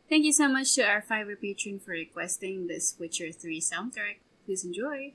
Thank you so much to our Fiverr patron for requesting this Witcher 3 soundtrack. Please enjoy!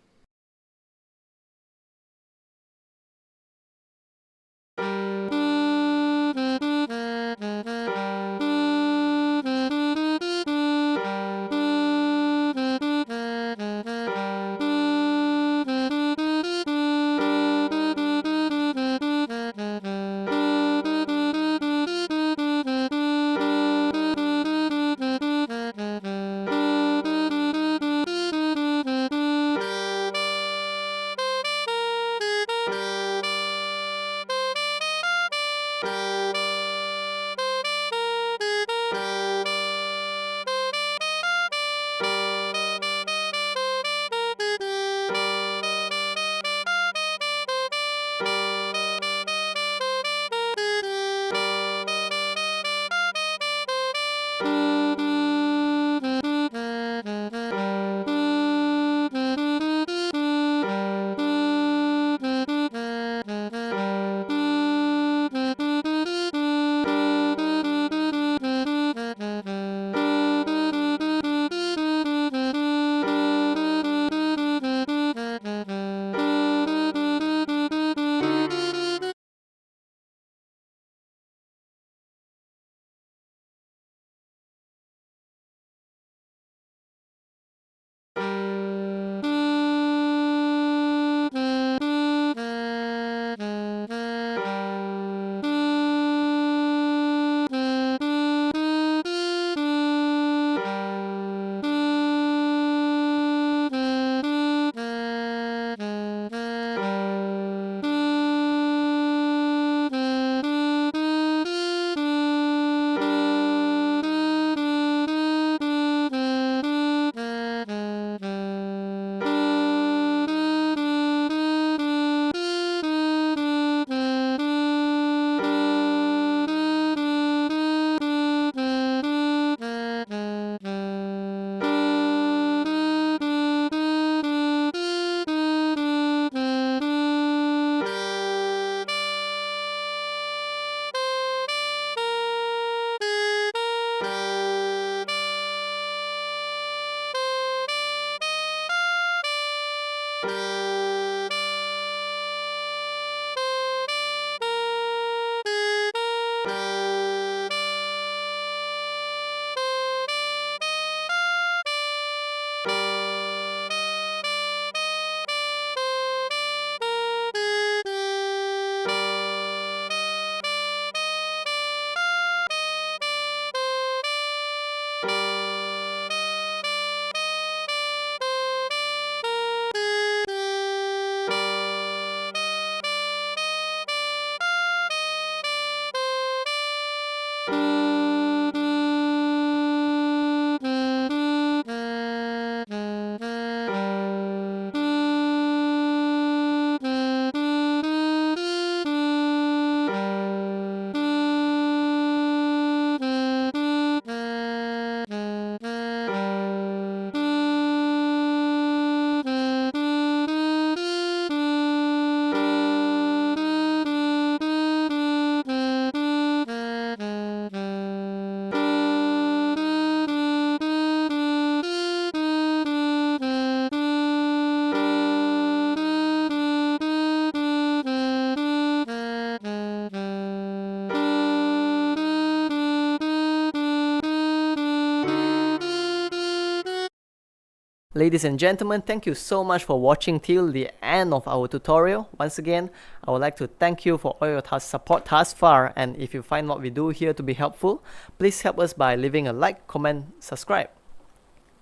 Ladies and gentlemen, thank you so much for watching till the end of our tutorial. Once again, I would like to thank you for all your support thus far, and if you find what we do here to be helpful, please help us by leaving a like, comment, subscribe.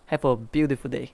Have a beautiful day.